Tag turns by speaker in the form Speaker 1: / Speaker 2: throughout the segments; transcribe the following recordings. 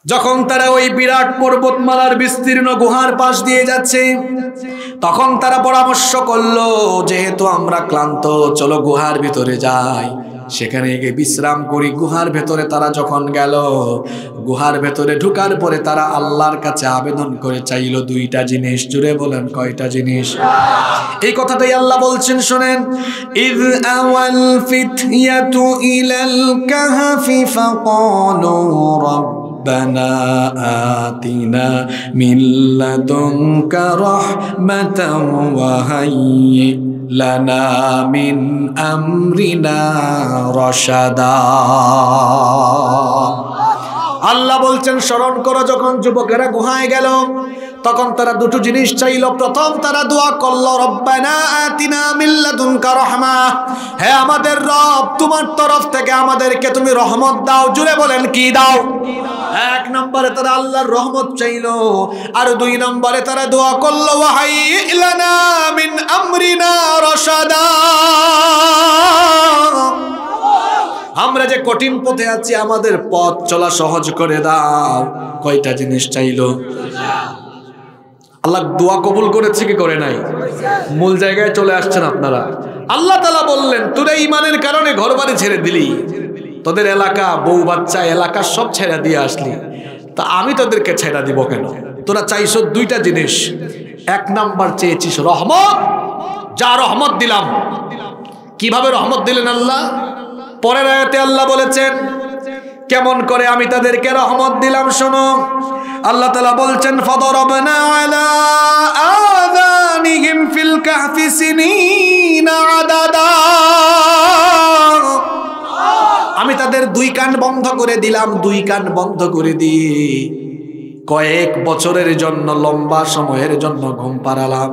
Speaker 1: যখন তারা ওই বিরাট পর্বতমালার বিস্তীর্ণ গুহার পাশ দিয়ে যাচ্ছে, তখন তারা পরামর্শ করলো, যেহেতু আমরা ক্লান্ত, চলো গুহার ভিতরে যাই, সেখানে গিয়ে বিশ্রাম করি। গুহার ভেতরে তারা যখন গেল, গুহার ভেতরে ঢুকার পরে তারা আল্লাহর কাছে আবেদন করে চাইল দুইটা জিনিস। জুড়ে বলেন, কয়টা জিনিস? এই কথাটাই আল্লাহ বলছেন, শুনেন। ইয আওয়াল ফিতয়াতু ইলাল কাহফি ফাকালু রব্বানা আতিনা মিন লাদুনকা রাহমাতাও ওয়া হায়্যি লানা মিন আমরিনা রাশাদা। আল্লাহ বলছেন, স্মরণ করো যখন যুবকেরা গুহায় গেল, তখন তারা দুটো জিনিস চাইল। প্রথম তারা দোয়া করল, রব্বানা আতিনা মিন লাদুনকা রাহমা, হে আমাদের রব, তোমার তরফ থেকে আমাদেরকে তুমি রহমত দাও। জুড়ে বলেন, কি দাও? এক নম্বরে তারা আল্লাহর রহমত চাইল, আর দুই নম্বরে তারা দোয়া করল, ওয়া হায়্যি লানা মিন আমরিনা রাশাদা, আমরা যে কঠিন পথে আছি আমাদের পথ চলা সহজ করে দাও। কয়টা জিনিস চাইল? আল্লাহ দোয়া কবুল করেছে কি করে নাই? মূল জায়গায় চলে আসছেন আপনারা। আল্লাহ তাআলা বললেন, তোরা ঈমানের কারণে ঘরবাড়ি ছেড়ে দিলি, তোদের এলাকা, বউ বাচ্চা, এলাকা সব ছেড়ে দিয়ে আসলি, তা আমি তোদেরকে ছেড়ে দিব কেন? তোরা চাইছো দুইটা জিনিস। এক নাম্বার চেয়েছিস রহমত, যা রহমত দিলাম। কিভাবে রহমত দিলেন আল্লাহ? পরের আয়াতে আল্লাহ বলেছেন কেমন করে আমি তাদেরকে রহমত দিলাম, শোনো। আল্লাহ তাআলা বলছেন, ফাদরাবনা আলা আযানিহিম ফিল কাহফি সিনিনা আদাদা, আমি তাদের দুই কান বন্ধ করে দিলাম। দুই কান বন্ধ করে দিয়ে কয়েক বছরের জন্য, লম্বা সময়ের জন্য ঘুম পাড়ালাম।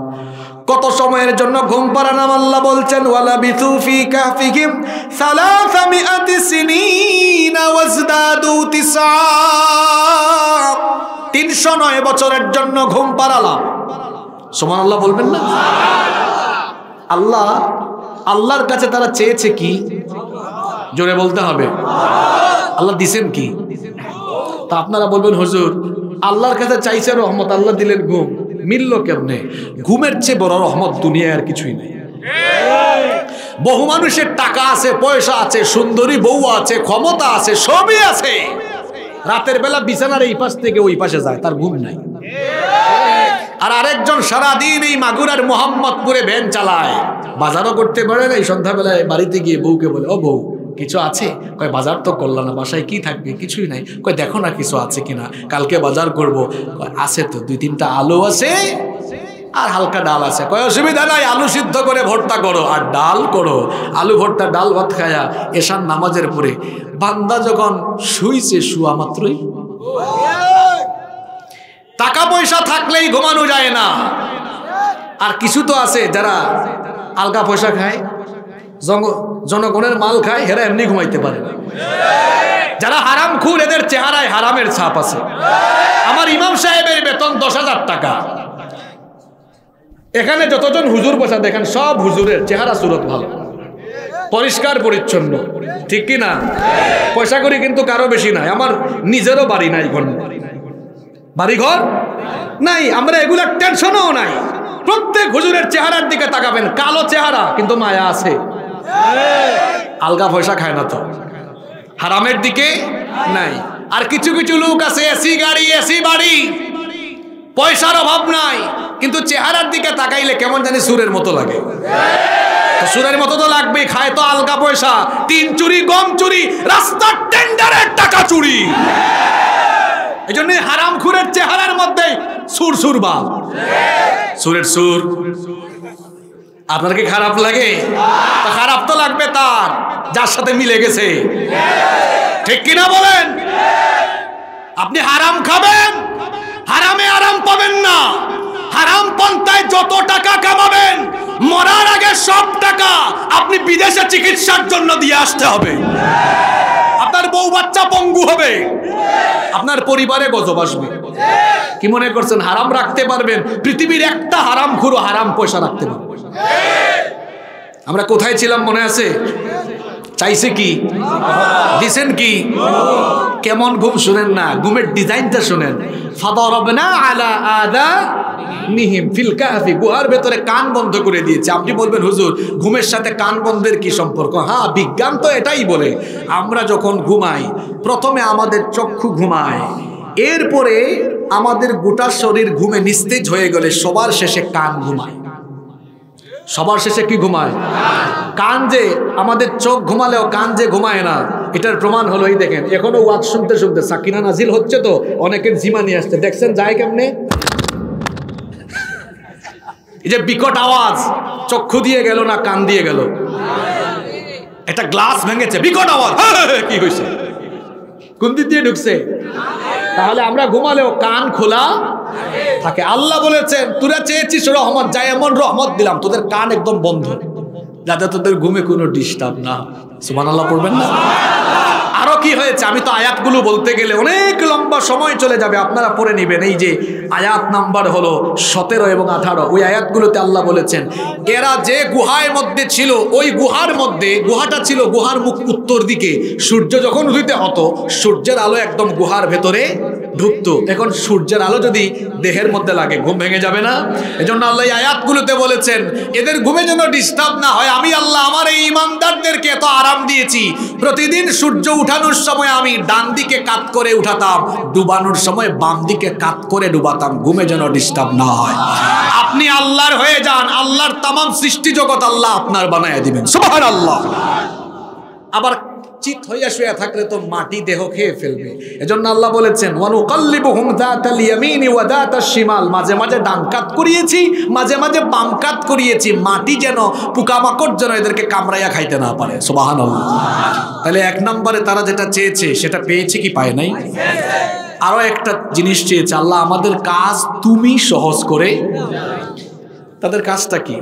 Speaker 1: কত সময়ের জন্য ঘুম পাড়ালাম? আল্লাহ বলছেন, ওয়ালা বিথু ফি কাহফিহিম 300 সিনিনা ওয়াজদাদু 9 309 বছরের জন্য ঘুম পাড়ালাম। সুবহানাল্লাহ বলবেন না? আল্লাহর কাছে তারা চেয়েছে কি? জোরে বলতে হবে। আল্লাহ দিছেন কি? তা আপনারা বলবেন, হুজুর আল্লাহর কাছে চাইছে রহমত, আল্লাহ দিলেন ঘুম, মিলল কেমনে? ঘুমের চেয়ে বড় রহমত দুনিয়ায় আর কিছুই নেই। বহু মানুষের টাকা আছে, পয়সা আছে, সুন্দরী বউ আছে, ক্ষমতা আছে, সবই আছে, রাতের বেলা বিছানার এই পাশ থেকে ওই পাশে যায়, তার ঘুম নাই। আর আরেকজন সারাদিন এই মাগুরার মোহাম্মদপুরে ভ্যান চালায়, বাজারও করতে পারে না। এই সন্ধ্যাবেলায় বাড়িতে গিয়ে বউকে বলে, ও বউ কিছু আছে? কয় বাজার তো করলাম না, বাসায় কি থাকবে? কিছুই নাই। কয় দেখো না কিছু আছে কিনা, কালকে বাজার করব। কয় আছে তো, 2-3টা আলু আছে আর হালকা ডাল আছে। কয় অসুবিধা নাই, আলু সিদ্ধ করে ভর্তা করো আর ডাল করো। আলু ভর্তা ডাল ভাত খায়া এশার নামাজের পরে বান্দা যখন শুইছে, শুয়া মাত্রই টাকা পয়সা থাকলেই ঘুমানো যায় না। আর কিছু তো আছে যারা আলগা পয়সা খায়, জনগণের মাল খায়, হেরা এমনি ঘুমাইতে পারে না। যারা হারাম খুর, এদের চেহারায় হারামের ছাপ আছে। আমার ইমাম সাহেবের বেতন 10,000 টাকা। এখানে যতজন হুজুর বসা দেখেন, সব হুজুরের চেহারা সুরত ভালো, পরিষ্কার পরিচ্ছন্ন, ঠিক কি না? পয়সা করি কিন্তু কারো বেশি নাই। আমার নিজেরও বাড়ি নাই, বাড়িঘর নাই, আমরা এগুলার টেনশনও নাই। প্রত্যেক হুজুরের চেহারার দিকে তাকাবেন, কালো চেহারা কিন্তু মায়া আছে। আলগা পয়সা খায় না তো, হারামের দিকে নাই। আর কিছু কিছু লোক আছে, এসি গাড়ি, এসি বাড়ি, পয়সার অভাব নাই, কিন্তু চেহারার দিকে তাকাইলে কেমন জানি সুরের মতো লাগে। তো সুরের মতো তো লাগবেই, খায় তো আলগা পয়সা, 3 চুরি, গম চুরি, রাস্তার টেন্ডারের টাকা চুরি। এই জন্য হারাম খুরের চেহারার মধ্যে সুর সুর ভাব, সুরের সুর। আপনার কি খারাপ লাগে? খারাপ তো লাগবে তার, যার সাথে মিলে গেছে, ঠিক কিনা বলেন? আপনি হারাম খাবেন, হারামে আরাম পাবেন না। হারাম পন্থায় যত টাকা কামাবেন, মরার আগে সব টাকা আপনি বিদেশে চিকিৎসার জন্য দিয়ে আসতে হবে। আপনার বউ বাচ্চা পঙ্গু হবে, আপনার পরিবারে গজব আসবে। কি মনে করছেন হারাম রাখতে পারবেন? পৃথিবীর একটা হারাম খুরো হারাম পয়সা রাখতে পারবে। আমরা কোথায় ছিলাম মনে আছে? চাইছে কি? দিছেন কি? কেমন ঘুম শুনেন না, ঘুমের ডিজাইনটা শুনেন। ফাদারাবনা আলা আযানিহিম ফিল কাহফি, গুহার ভেতরে কান বন্ধ করে দিয়েছে। আপনি বলবেন হুজুর ঘুমের সাথে কান বন্ধের কি সম্পর্ক? হ্যাঁ, বিজ্ঞান তো এটাই বলে। আমরা যখন ঘুমাই প্রথমে আমাদের চক্ষু ঘুমায়, এরপরে আমাদের গোটা শরীর ঘুমে নিস্তেজ হয়ে গেলে সবার শেষে কান ঘুমায়। সবার শেষে কি ঘুমায়? কান। যে আমাদের চোখ ঘুমালেও কান যে ঘুমায় না, এটার প্রমাণ হলো এই দেখেন, এখনো ওয়াজ শুনতে শুনতে সাকিনা নাজিল হচ্ছে তো অনেকের জিমা নিয়ে আসছে, দেখছেন যায় কেমনে? এই যে বিকট আওয়াজ চক্ষু দিয়ে গেল না কান দিয়ে গেল? একটা গ্লাস ভেঙেছে, বিকট আওয়াজ, কি হয়েছে? কোন দিক দিয়ে ঢুকছে? তাহলে আমরা ঘুমালেও কান খোলা থাকে। আল্লাহ বলেছেন তোরা চেয়েছিস রহমত, যাই এমন রহমত দিলাম তোদের কান একদম বন্ধ, যাতে তোদের ঘুমে কোনো ডিস্টার্ব না। সুবহানাল্লাহ পড়বেন না? আরো কি হয়েছে? আমি তো আয়াতগুলো বলতে গেলে অনেক লম্বা সময় চলে যাবে, আপনারা পড়ে নেবেন। এই যে আয়াত নাম্বার হলো 17 এবং 18, ওই আয়াতগুলোতে আল্লাহ বলেছেন এরা যে গুহার মধ্যে ছিল, ওই গুহার মধ্যে, গুহাটা ছিল গুহার মুখ উত্তর দিকে, সূর্য যখন উদিত হতো সূর্যের আলো একদম গুহার ভেতরে ঢুকতো। এখন সূর্যের আলো যদি দেহের মধ্যে লাগে ঘুম ভেঙে যাবে না? এজন্য আল্লাহ এই আয়াতগুলোতে বলেছেন এদের ঘুমে যেন ডিস্টার্ব না হয়, আমি আল্লাহ আমার এই ঈমানদারদেরকে এত আরাম দিয়েছি, প্রতিদিন সূর্য উঠানোর সময় আমি ডান দিকে কাত করে উঠাতাম, ডুবানোর সময় বাম দিকে কাত করে ডুবাতাম, ঘুমে যেন ডিস্টার্ব না হয়। আপনি আল্লাহর হয়ে যান, আল্লাহর তামাম সৃষ্টি জগৎ আল্লাহ আপনার বানায় দিবেন। সুবহানাল্লাহ। আবার চিত হইয়া শুয়ে থাকলে তো মাটি দেহ খেয়ে ফেলবে। এজন্য আল্লাহ বলেছেন ওয়ানুকাল্লিবুহুম যাতাল ইয়ামিনি ওয়া যাতাশ শিমাল, মাঝে মাঝে ডান কাত করিয়েছি, মাঝে মাঝে বাম কাত করিয়েছি, মাটি যেন পোকামাকড় যেন এদেরকে কামড়াইয়া খাইতে না পারে। সুবহানাল্লাহ। তাহলে এক নম্বরে তারা যেটা চেয়েছে সেটা পেয়েছে কি পায় নাই? আরো একটা জিনিস চেয়েছে আল্লাহ, আমাদের কাজ তুমি সহজ করে। তাদের কাজটা কি?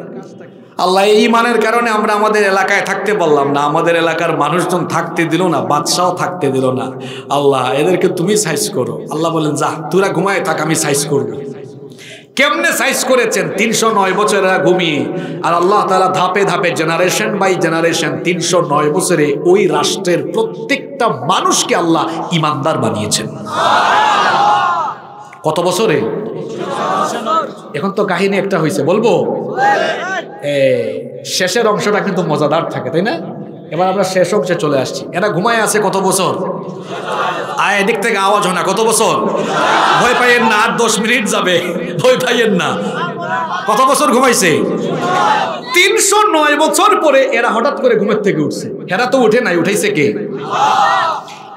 Speaker 1: আল্লাহ এই ঈমানের কারণে আমরা আমাদের এলাকায় থাকতে পারলাম না, আমাদের এলাকার মানুষজন থাকতে দিল না, বাদশাও থাকতে দিল না। আল্লাহ এদেরকে তুমি সাইজ করো। আল্লাহ বলেন যা তোরা ঘুমায় থাক, আমি সাইজ করব। কেমনে সাইজ করেছেন? 309 বছর এরা ঘুমিয়ে, আর আল্লাহ তাআলা ধাপে ধাপে জেনারেশন বাই জেনারেশন 309 বছরে ওই রাষ্ট্রের প্রত্যেকটা মানুষকে আল্লাহ ঈমানদার বানিয়েছেন। কত বছরে? এখন তো কাহিনী একটা হয়েছে, বলবো? শেষের অংশটা কিন্তু মজাদার থাকে, তাই না? এবার আমরা শেষ অংশে চলে আসছি। এরা ঘুমায় আছে কত বছর? এদিক থেকে আওয়াজ হয় না, কত বছর? ভয় পাইয়েন না, আর 10 মিনিট যাবে, ভয় পাইয়েন না। কত বছর ঘুমাইছে? 309 বছর পরে এরা হঠাৎ করে ঘুমের থেকে উঠছে। এরা তো উঠে নাই, উঠাইছে কে?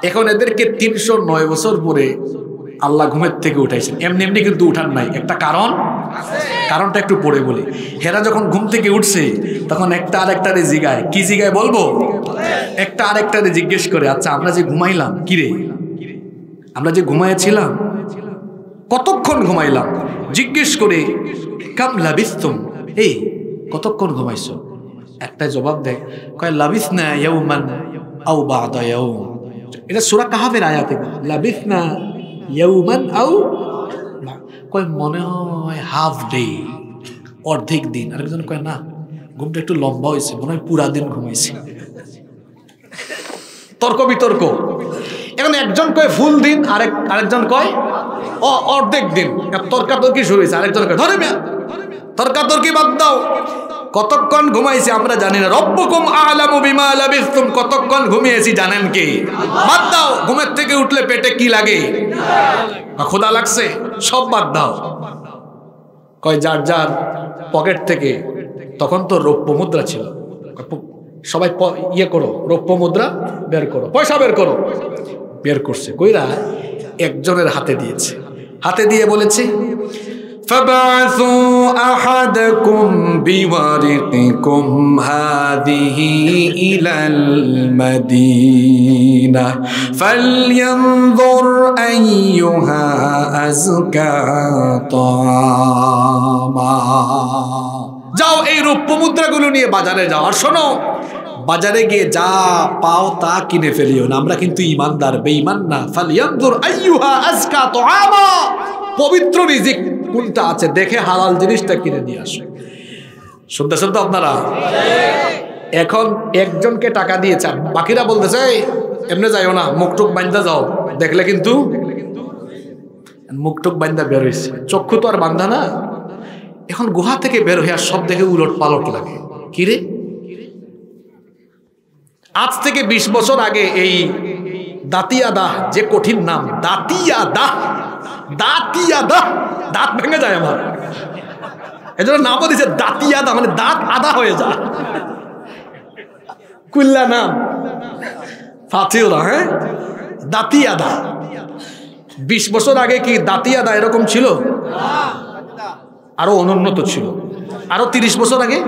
Speaker 1: এখন এদেরকে 309 বছর পরে আল্লাহ ঘুমের থেকে উঠাইছেন। এমনি এমনি কিন্তু উঠান নাই, একটা কারণ। কারণটা একটু পড়ে বলি। হেরা যখন ঘুম থেকে উঠছে তখন একটা আরেকটারে জিগায়, কি জিগায় বলবো? একটা আরেকটারে জিজ্ঞেস করে, আচ্ছা আমরা যে ঘুমাইলাম, কি রে আমরা যে ঘুমাইছিলাম কতক্ষণ ঘুমাইলাম? জিজ্ঞেস করে কাম লাবিস্তুম, এই কতক্ষণ ঘুমাইছো? একটা জবাব দেয়, কয় লাবিসনা ইয়াউমান আও বা'দা ইয়াউম। এটা সূরা কাহফের আয়াতে, লাবিসনা ইয়াউমান আও, কয় মনে হয় হাফ ডে, অর্ধেক দিন। আরেকজন কয় না, ঘুমটা একটু লম্বা হয়েছে, মনে হয় পুরা দিন ঘুমাইছে। তর্ক বিতর্ক। এখন একজন কয় ফুল দিন, আরেকজন কয় অর্ধেক দিন। তর্কাতর্কি শুরু হয়েছে। আরেকজন কয় ধরে মিয়া, তর্কাতর্কি বাদ দাও, কতক্ষণ ঘুমাইছি আমরা জানি না। রব্বুকুম আ'লামু বিমা লাবিসতুম, কতক্ষণ ঘুমিয়েছি জানেন কে? বাদ দাও, ঘুমের থেকে উঠলে পেটে কি লাগে? ক্ষুধা লাগছে, সব বাদ দাও। কয় যার যার পকেট থেকে, তখন তো রৌপ্য মুদ্রা ছিল, সবাই ইয়ে করো, রৌপ্য মুদ্রা বের করো, পয়সা বের করো। বের করছে, কইরা একজনের হাতে দিয়েছে, হাতে দিয়ে বলেছে فَبَعَثُوا أَحَدَكُمْ بِوَرِقِكُمْ هَذِهِ إِلَى الْمَدِينَةِ فَلْيَنظُرْ أَيُّهَا أَزْكَى طَعَامًا। যাও এই রৌপ্য মুদ্রাগুলো নিয়ে বাজারে যাও, আর শোনো, বাজারে গিয়ে যা পাও তা কিনে ফেলিও না, আমরা কিন্তু ঈমানদার, বেঈমান না। ফালইয়ানজুর আইয়ুহা আজকা তুআমা, পবিত্র রিজিক কোনটা আছে দেখে হালাল জিনিসটা কিনে নিয়ে আসো। শুনতে শুনতে আপনারা এখন একজনকে টাকা দিয়েছে, বাকিরা বলতেছে এমনি যাইও না, মুখটুক বান্ধা যাও, দেখলে কিন্তু মুখটুক বান্ধা বের হয়েছে, চক্ষু তো আর বান্ধা না। এখন গুহা থেকে বের হয়ে আর সব দেখে উলট পালট লাগে, কিরে আজ থেকে 20 বছর আগে এই দাতিয়া দাহ, যে কঠিন নাম দাতিয়া দাহ, দাতিয়া দাহ, দাঁত ভেঙে যায় আমার, এজন্য নামও দিছে দাতিয়া দাহ, মানে দাঁত আদা হয়ে যায়, কুল্লা নাম ফাতিউরা, হ্যাঁ দাতিয়া দাহ। 20 বছর আগে কি দাতিয়া দাহ এরকম ছিল? আরো অনুন্নত ছিল। আরো 30 বছর আগে,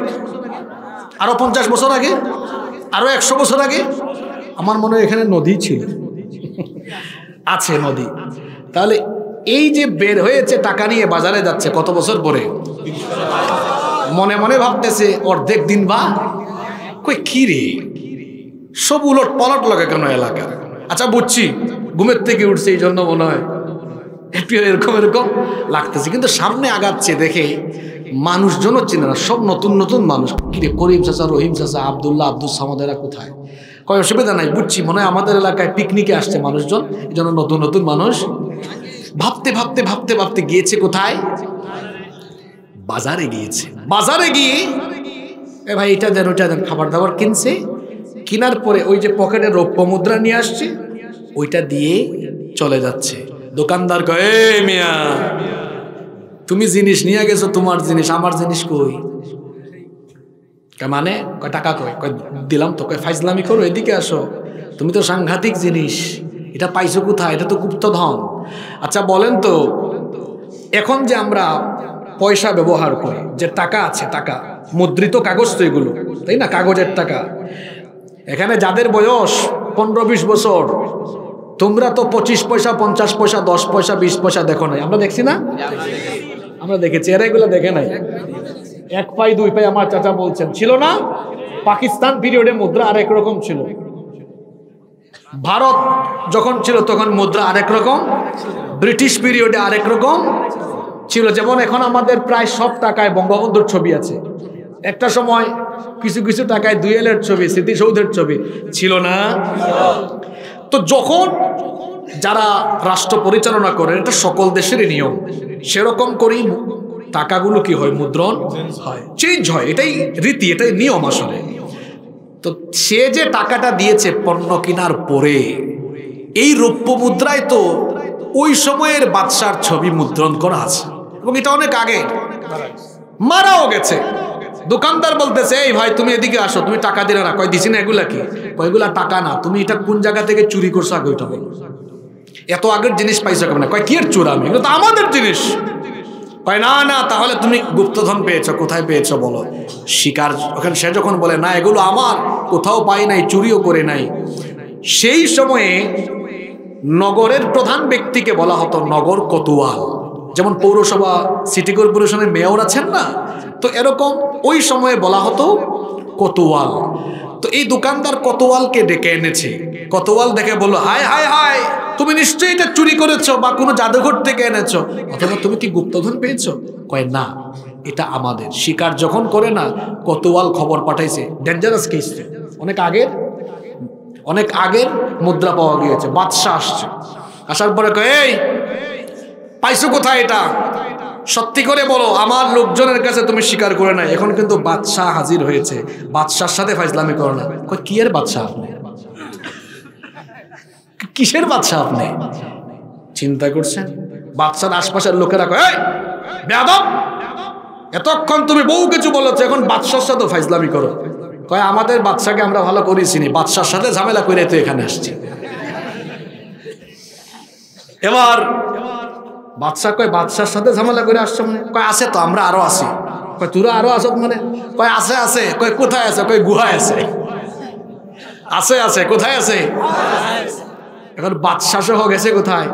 Speaker 1: আরো 50 বছর আগে, আরো 100 বছর আগে আমার মনে হয় এখানে নদী ছিল, আছে নদী। তাহলে এই যে বের হয়েছে টাকা নিয়ে বাজারে যাচ্ছে কত বছর পরে, মনে মনে ভাবতেছে অর্ধেক দিন বা কই কি রে, সব উলট পালট লাগে কেন এলাকা। আচ্ছা বুঝছি ঘুমের থেকে উঠছে এই জন্য মনে হয় একটু এরকম এরকম লাগতেছে, কিন্তু সামনে আগাচ্ছে দেখে মানুষজনও চিনে না, সব নতুন নতুন মানুষ। কিরে করিম চাচা, রহিম চাচা, আবদুল্লাহ, আব্দুল সামাদেরা কোথায়? কয় অসুবিধা নাই, বুঝছি মনে হয় আমাদের এলাকায় পিকনিকে আসছে মানুষজন, এই জন্য নতুন নতুন মানুষ। ভাবতে ভাবতে ভাবতে ভাবতে গিয়েছে কোথায়? বাজারে গিয়েছে। বাজারে গিয়ে এ ভাই এটা দেন ওইটা দেন, খাবার দাবার কিনছে। কেনার পরে ওই যে পকেটে রৌপ্য মুদ্রা নিয়ে আসছে, ওইটা দিয়ে চলে যাচ্ছে। দোকানদার কয় এ মিয়া, তুমি জিনিস নিয়ে গেছো, তোমার জিনিস, আমার জিনিস কই? মানে কয় টাকা কয়? কয় দিলাম তো। কয় ফাইজলামি করো, এদিকে আসো, তুমি তো সাংঘাতিক জিনিস, এটা পাইছো কোথায়? এটা তো গুপ্তধন। আচ্ছা বলেন তো, এখন যে আমরা পয়সা ব্যবহার করি, যে টাকা আছে, টাকা মুদ্রিত কাগজ তো এগুলো, তাই না? কাগজের টাকা। এখানে যাদের বয়স 15-20 বছর, তোমরা তো 25 পয়সা, 50 পয়সা, 10 পয়সা, 20 পয়সা দেখো নাই, আমরা দেখছি না? আমরা দেখেছি, এরা এগুলো দেখে নাই। 1 পাই 2 পাই আমার চাচা বলছেন ছিল না? পাকিস্তান পিরিয়ডে মুদ্রা আরেক রকম ছিল, ভারত যখন ছিল তখন মুদ্রা আরেক রকম, ব্রিটিশ পিরিয়ডে আরেক রকম ছিল। যেমন এখন আমাদের প্রায় সব টাকায় বঙ্গবন্ধুর ছবি আছে, একটা সময় কিছু কিছু টাকায় দুয়েলের ছবি, স্মৃতিসৌধের ছবি ছিল না? তো যখন যারা রাষ্ট্র পরিচালনা করেন, এটা সকল দেশেরই নিয়ম, সেরকম করেই টাকাগুলো কি হয়, মুদ্রণ হয়, চেঞ্জ হয়, এটাই রীতি, এটাই নিয়ম আসলে। তো সে যে টাকাটা দিয়েছে পণ্য কেনার পরে, এই রৌপ্য মুদ্রায় তো ওই সময়ের বাদশার ছবি মুদ্রণ করা আছে, এবং এটা অনেক আগে, মারাও গেছে। দোকানদার বলতেছে এই ভাই তুমি এদিকে আসো, তুমি টাকা দিলে না। কয় দিছি না। এগুলা কি? কয় এগুলা টাকা না, তুমি এটা কোন জায়গা থেকে চুরি করছো আগে ওইটা বলো, এত আগের জিনিস পাইছো কেমন? কয় কি এর চুরামি, এগুলো তো আমাদের জিনিস। কয় না না, তাহলে তুমি গুপ্তধন পেয়েছো, কোথায় পেয়েছো বলো? শিকার ওখানে সে যখন বলে না এগুলো আমার, কোথাও পাই নাই, চুরিও করে নাই, সেই সময়ে নগরের প্রধান ব্যক্তিকে বলা হতো নগর কোতোয়াল। যেমন পৌরসভা, সিটি কর্পোরেশনের মেয়র আছেন না, তো এরকম ওই সময়ে বলা হতো কোতোয়াল। তো এই দোকানদার কোতোয়ালকে ডেকে এনেছে। কোতোয়াল দেখে বললো হায় হায় হায়, তুমি নিশ্চয়ই এটা চুরি করেছো বা কোনো জাদুঘর থেকে এনেছো, অথবা তুমি কি গুপ্তধন পেয়েছো? কয় না, এটা আমাদের। শিকার যখন করে না, কোতোয়াল খবর পাঠাইছে, ডেঞ্জারাস কেস, অনেক আগের মুদ্রা পাওয়া গিয়েছে। বাদশাহ আসছে, আসার পরে কয় এই পাইছো কোথায় এটা, সত্যি করে বলো, আমার লোকজনের কাছে তুমি স্বীকার করে নাই। এখন কিন্তু বাদশাহ হাজির হয়েছে, বাদশার সাথে ফাইজলামি করো না। কয় কি এর বাদশাহ আপনি? কিসের বাদশাহ আপনি? চিন্তা করছেন? বাদশার আশপাশের লোকেরা কয় এই বেয়াদব, এতক্ষণ তুমি বহু কিছু বলেছো, এখন বাদশার সাথে ফাইজলামি করো। কয় আমাদের বাদশাকে আমরা ভালো করেই চিনি, বাদশার সাথে ঝামেলা করে তো এখানে আসছি। এবার বাদশাহ কয় বাদশার সাথে ঝামেলা করে আসছে মানে? কয় আছে তো, আমরা আরো আছি। কয় তোরা আরো আস মানে? কয় আছে আছে। কয় কোথায় আছে? কয় গুহায় আছে। আছে আছে, কোথায় আছে? এখন বাদশাহ সহ গেছে কোথায়?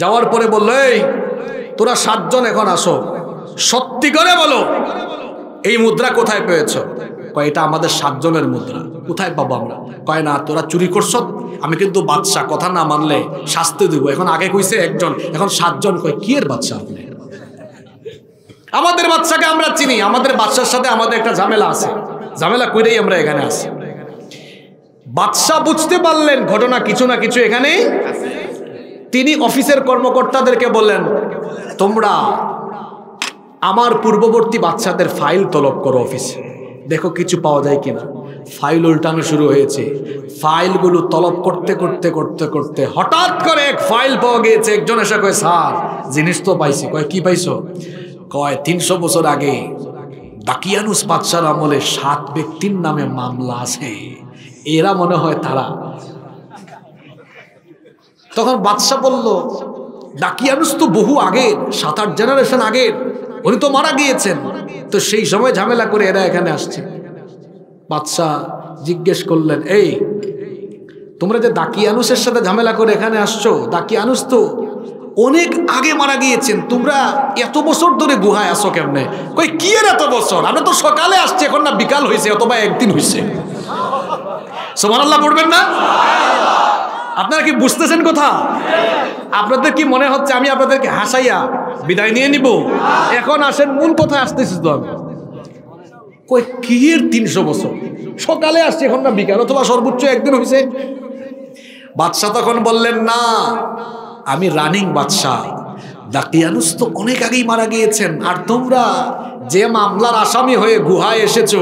Speaker 1: যাওয়ার পরে বললো এই তোরা 7 জন এখন আসো, সত্যি করে বলো এই মুদ্রা কোথায় পেয়েছো? কয় এটা আমাদের 7 জনের মুদ্রা। কোথায় পাবো আমরা? কয় না, তোরা চুরি করছো, আমি কিন্তু বাদশাহ, কথা না মানলে শাস্তি দেবো। এখন আগে কইছে 1 জন, এখন 7 জন। কয় কি এর বাদশাহ আপনি? আমাদের বাদশাকে আমরা চিনি, আমাদের বাদশার সাথে আমাদের একটা ঝামেলা আছে। ঝামেলা কইরেই আমরা এখানে আসি। বাদশা বুঝতে পারলেন ঘটনা কিছু না কিছু এখানে। তিনি অফিসের কর্মকর্তাদেরকে বললেন, তোমরা আমার পূর্ববর্তী বাদশাদের ফাইল তলব করো অফিসে, দেখো কিছু পাওয়া যায় কিনা। ফাইল উল্টানো শুরু হয়েছে। ফাইলগুলো তলব করতে করতে করতে করতে হঠাৎ করে এক ফাইল পাওয়া গিয়েছে। একজন এসে কয়, স্যার জিনিস তো পাইছি। কয়, কি পাইছো? কয়, 300 বছর আগে দাকিয়ানুস বাদশার আমলে 7 ব্যক্তির নামে মামলা আছে, এরা মনে হয় তারা। তখন বাদশা বলল, দাকিয়ানুস তো বহু আগের, 7-8 জেনারেশন আগের, উনি তো মারা গিয়েছেন, তো সেই সময় ঝামেলা করে এরা এখানে আসছে। বাদশা জিজ্ঞেস করলেন, এই তোমরা যে দাকিয়ানুসের সাথে ঝামেলা করে এখানে আসছো, দাকিয়ানুস তো অনেক আগে মারা গিয়েছেন, তোমরা এত বছর ধরে গুহায় আসো কেমনে? কই, কি এর এত বছর? আমরা তো সকালে আসছি, এখন না বিকাল হয়েছে অথবা একদিন হয়েছে। সুবহানাল্লাহ পড়বেন না? আপনারা কি বুঝতেছেন কথা? আপনাদের কি মনে হচ্ছে আমি আপনাদেরকে হাসাইয়া বিদায় নিয়ে নিব? এখন আসেন, মূল কথায় আসতেছি তো আমি। কই, কি এর 300 বছর? সকালে আসছে, এখন না বিকাল অথবা সর্বোচ্চ একদিন হয়েছে। বাদশা তখন বললেন, না, আমি রানিং বাদশা, দাকিয়ানুস তো অনেক আগেই মারা গিয়েছেন, আর তোমরা যে মামলার আসামি হয়ে গুহায় এসেছো,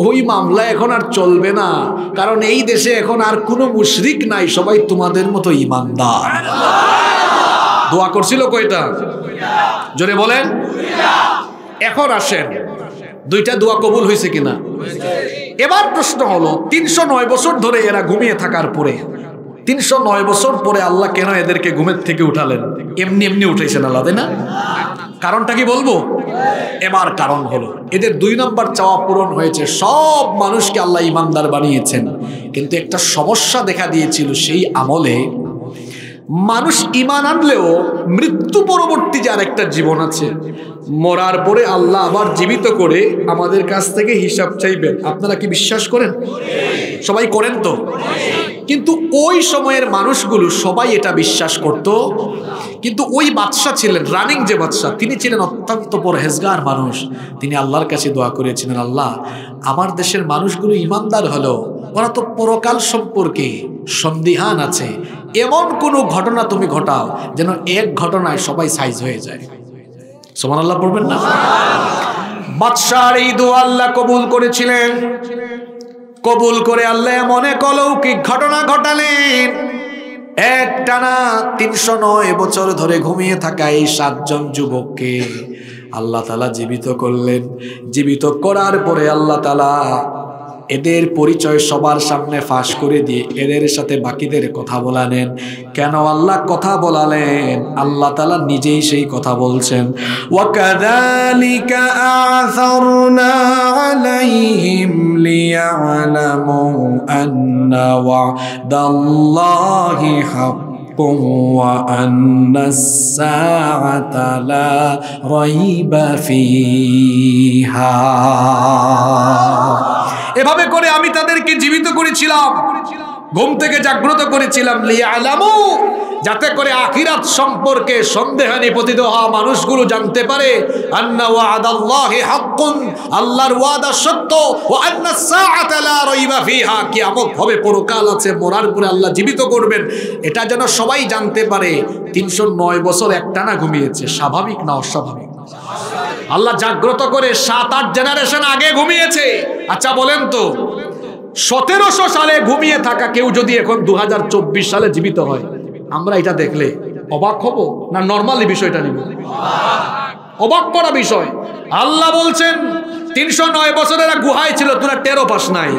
Speaker 1: ওই মামলা এখন আর চলবে না, কারণ এই দেশে এখন আর কোনো মুশরিক নাই, সবাই তোমাদের মতো ইমানদার। দোয়া করছিল কয়টা? জোরে বলেন। এখন আসেন, 2টা দোয়া কবুল হয়েছে কিনা? এবার প্রশ্ন হলো, 309 বছর ধরে এরা ঘুমিয়ে থাকার পরে, 309 বছর পরে আল্লাহ কেন এদেরকে ঘুমের থেকে উঠালেন? এমনি এমনি উঠাইছেন আল্লাহ, তাই না? কারণটা কি বলবো? এবার কারণ হলো, এদের 2 নম্বর চাওয়া পূরণ হয়েছে। সব মানুষকে আল্লাহ ইমানদার বানিয়েছেন, কিন্তু একটা সমস্যা দেখা দিয়েছিল সেই আমলে। মানুষ ঈমান আনলেও মৃত্যু পরবর্তী যে আরেকটা জীবন আছে, মরার পরে আল্লাহ আবার জীবিত করে আমাদের কাছ থেকে হিসাব চাইবেন। আপনারা কি বিশ্বাস করেন? সবাই করেন তো? কিন্তু ওই সময়ের মানুষগুলো সবাই এটা বিশ্বাস করত। কিন্তু ওই বাদশা ছিলেন, রানিং যে বাদশা, তিনি ছিলেন অত্যন্ত পরহেজগার মানুষ। তিনি আল্লাহর কাছে দোয়া করেছিলেন, আল্লাহ, আমার দেশের মানুষগুলো ইমানদার হলো, ওরা তো পরকাল সম্পর্কে সন্দিহান আছে, এমন কোন ঘটনা তুমি ঘটাও যেন এক ঘটনায় সবাই সাইজ হয়ে যায়। সুবহানাল্লাহ পড়বেন না? বাদশার এই দোয়া আল্লাহ কবুল করেছিলেন। কবুল করে আল্লাহ এমন এক অলৌকিক ঘটনা ঘটালেন। একটানা 309 বছর ধরে ঘুমিয়ে থাকা এই 7 জন যুবককে আল্লাহ তাআলা জীবিত করলেন। জীবিত করার পরে আল্লাহ তাআলা এদের পরিচয় সবার সামনে ফাঁস করে দিয়ে এদের সাথে বাকিদের কথা বলালেন। কেন আল্লাহ কথা বলালেন? আল্লাহ তাআলা নিজেই সেই কথা বলছেন, ওয়াকাযালিকা আ'সারনা আলাইহিম লিয়া'লামু আন্না ওয়া'দাল্লাহি হাক্কুন ওয়া আন্নাস সাআতা লা রাইবা ফিহা। এভাবে করে আমি তাদেরকে জীবিত করেছিলাম, ঘুম থেকে জাগ্রত করেছিলাম, লিয়ালামু, যাতে করে আখিরাত সম্পর্কে সন্দেহানি পতিত হওয়া মানুষগুলো জানতে পারে, আন্না ওয়াদাল্লাহি হাক্কুন, আল্লাহর ওয়াদা সত্য, ওয়া আন্নাস সাআতা লা রাইবা ফিহা, কিয়ামত হবে, পরকাল আছে, মরার পরে আল্লাহ জীবিত করবেন, এটা যেন সবাই জানতে পারে। 309 বছর একটানা ঘুমিয়েছে, স্বাভাবিক না অস্বাভাবিক? আল্লাহ জাগ্রত করে 7-8 জেনারেশন আগে ঘুমিয়েছে। আচ্ছা বলেন তো, 1700 সালে ঘুমিয়ে থাকা কেউ যদি এখন 2024 সালে জীবিত হয়, আমরা এটা দেখলে অবাক হব না নরমালি বিষয়টা নিব? অবাক করা বিষয়। আল্লাহ বলছেন 309 বছরের গুহায় ছিল, তোরা টেরো পাস নাই।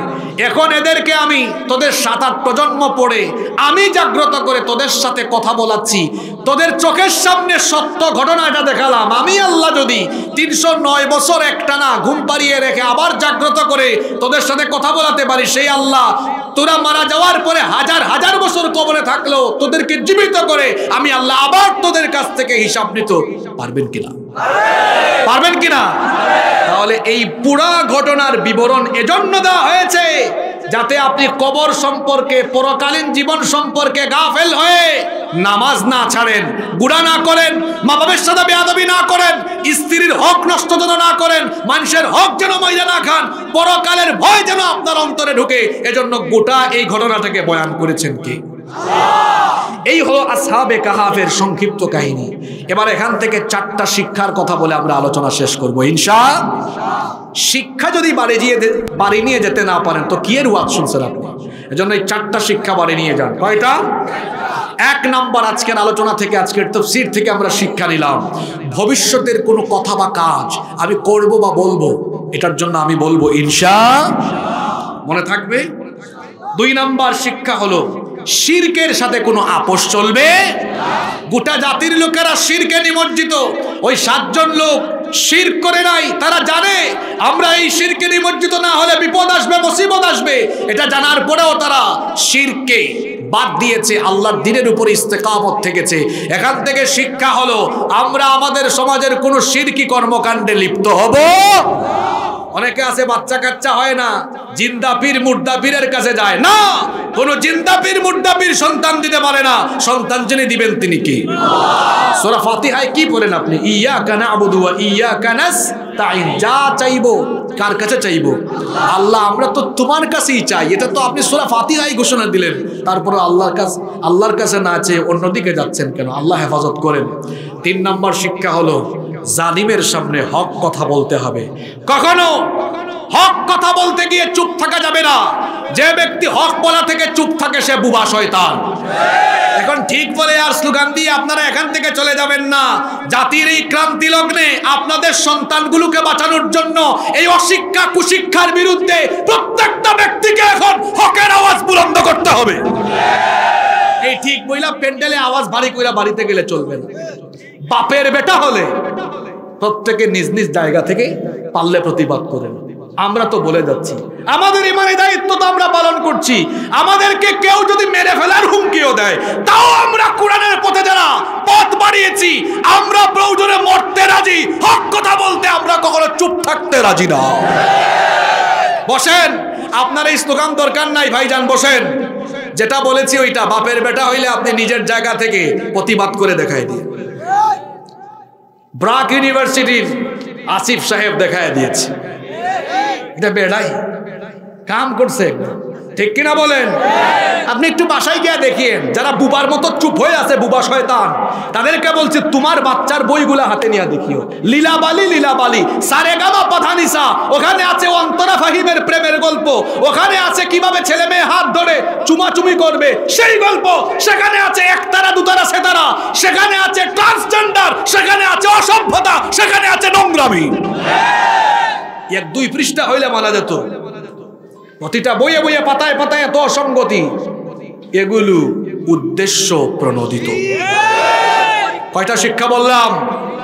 Speaker 1: এখন এদেরকে আমি তোদের 7-8 প্রজন্ম পড়ে আমি জাগ্রত করে তোদের সাথে কথা বলাচ্ছি, তোদের চোখের সামনে সত্য ঘটনাটা দেখালাম। আমি আল্লাহ যদি 309 বছর একটানা ঘুম পাড়িয়ে রেখে আবার জাগ্রত করে তোদের সাথে কথা বলাতে পারি, সেই আল্লাহ তোরা মারা যাওয়ার পরে হাজার হাজার বছর কবরে থাকলেও তোদেরকে জীবিত করে আমি আল্লাহ আবার তোদের কাছ থেকে হিসাব নিতে পারবেন কিনা? পারবেন কিনা? তাহলে এই পুরা ঘটনার বিবরণ এজন্য দেওয়া হয়েছে যাতে আপনি কবর সম্পর্কে, পরকালীন জীবন সম্পর্কে গাফেল হয়ে নামাজ না ছাড়েন, গুনাহ না করেন, মা বাবার সাথে বেয়াদবি না করেন, স্ত্রীর হক নষ্ট যেন না করেন, মানুষের হক যেন ময়লা না খান, পরকালের ভয় যেন আপনার অন্তরে ঢুকে, এজন্য গোটা এই ঘটনাটাকে বয়ান করেছেন কে? এই হলো আসহাবে কাহাফের সংক্ষিপ্ত কাহিনী। এবার এখান থেকে 4টা শিক্ষার কথা বলে আমরা আলোচনা শেষ করব ইনশাআল্লাহ। শিক্ষা যদি বাড়ি নিয়ে যেতে না পারেন তো কি এর ওয়াজ শুনছেন আপনি? এজন্য এই 4টা শিক্ষা বাড়ি নিয়ে যান। কয়টা? 1 নাম্বার, আজকের আলোচনা থেকে, আজকের তাফসীর থেকে আমরা শিক্ষা নিলাম, ভবিষ্যতের কোনো কথা বা কাজ আমি করব বা বলবো, এটার জন্য আমি বলবো ইনশাআল্লাহ, মনে থাকবে। 2 নাম্বার শিক্ষা হলো শিরকের সাথে কোনো আপোষ চলবে না। গোটা জাতির লোকেরা শিরকে নিমজ্জিত। ওই 7 জন লোক শিরক করে নাই, তারা জানে আমরা এই শিরকে নিমজ্জিত না হলে বিপদ আসবে, মুসিবত আসবে। এটা জানার পরেও তারা শিরকে বাদ দিয়েছে, আল্লাহর দ্বীনের উপর ইস্তেকামত থেকেছে। এখান থেকে শিক্ষা হলো আমরা আমাদের সমাজের কোনো শিরকি কর্মকাণ্ডে লিপ্ত হব। অনেকে আছে বাচ্চা কাচ্চা হয় না, জিন্দা পীর মুর্দা পীরের কাছে যায় না। কোন জিন্দা পীর মুর্দা পীর সন্তান দিতে পারে না। সন্তান যিনি দিবেন তিনি কি? সূরা ফাতিহায় কি বলেন আপনি? ইয়াকা না'বুদু ওয়া ইয়াকা নাস্তাঈন। যা চাইবো কার কাছে চাইবো? আল্লাহ, আমরা তো তোমার কাছেই চাই। এটা তো আপনি সূরা ফাতিহায় ঘোষণা দিলেন, তারপরে আল্লাহর কাছে না চেয়ে অন্যদিকে যাচ্ছেন কেন? আল্লাহ হেফাজত করেন। 3 নম্বর শিক্ষা হলো জালিমের সামনে হক কথা বলতে হবে। কখনো হক কথা বলতে গিয়ে চুপ থাকা যাবে না। যে ব্যক্তি হক বলা থেকে চুপ থাকে সে বুবা শয়তান। এখন ঠিক বলে আর স্লোগান দিয়ে আপনারা এখান থেকে চলে যাবেন না। জাতির এই ক্রান্তি লগ্নে আপনাদের সন্তানগুলোকে বাঁচানোর জন্য এই অশিক্ষা কুশিক্ষার বিরুদ্ধে প্রত্যেকটা ব্যক্তিকে এখন হকের আওয়াজ বুলন্দ করতে হবে। এই ঠিক বইলা প্যান্ডেলে আওয়াজ ভারী কইরা বাড়িতে গেলে চলবে না। বাপের বেটা হলে প্রত্যেকে নিজ নিজ জায়গা থেকে পারলে প্রতিবাদ করেন। আমরা তো বলে যাচ্ছি, আমাদের ইমানি দায়িত্ব তো আমরা পালন করছি। আমাদেরকে কেউ যদি মেরে ফেলার হুমকিও দেয়, তাও আমরা কোরআনের পথে যারা পথ বাড়িয়েছি, আমরা প্রয়োজনে মরতে রাজি, হক কথা বলতে আমরা কখনো চুপ থাকতে রাজি না। বসেন, আপনার এই স্লোগান দরকার নাই ভাইজান, বসেন। যেটা বলেছি ওইটা, বাপের বেটা হইলে আপনি নিজের জায়গা থেকে প্রতিবাদ করে দেখাই দিন। ব্রাক ইউনিভার্সিটির আসিফ সাহেব দেখায় দিয়েছে, এটা বেড়াই কাম করছে, ঠিক কিনা বলেন? আপনি একটু বাসায় গিয়ে দেখিয়েন, যারা বুবার মতো চুপ হয়ে আছে, বুবা শয়তান, তাদেরকে বলছে তোমার বাচ্চার বইগুলা হাতে নিয়ে দেখিও। লীলাবালি লীলাবালি, সারেগামা পাধানিসা, ওখানে আছে অন্তরা ফাহিমের প্রেমের গল্প, ওখানে আছে কিভাবে ছেলে মেয়ে হাত ধরে চুমাচুমি করবে সেই গল্প, সেখানে আছে একতারা দুতারা সেতারা, সেখানে আছে ট্রান্সজেন্ডার, সেখানে আছে অসভ্যতা, সেখানে আছে নোংরামি। 1-2 পৃষ্ঠা হইলে মানা যেত। প্রতিটা বইয়ে বইয়ে পাতায় পাতায় এত অসঙ্গতি, এগুলো উদ্দেশ্য প্রণোদিত। কয়টা শিক্ষা বললাম?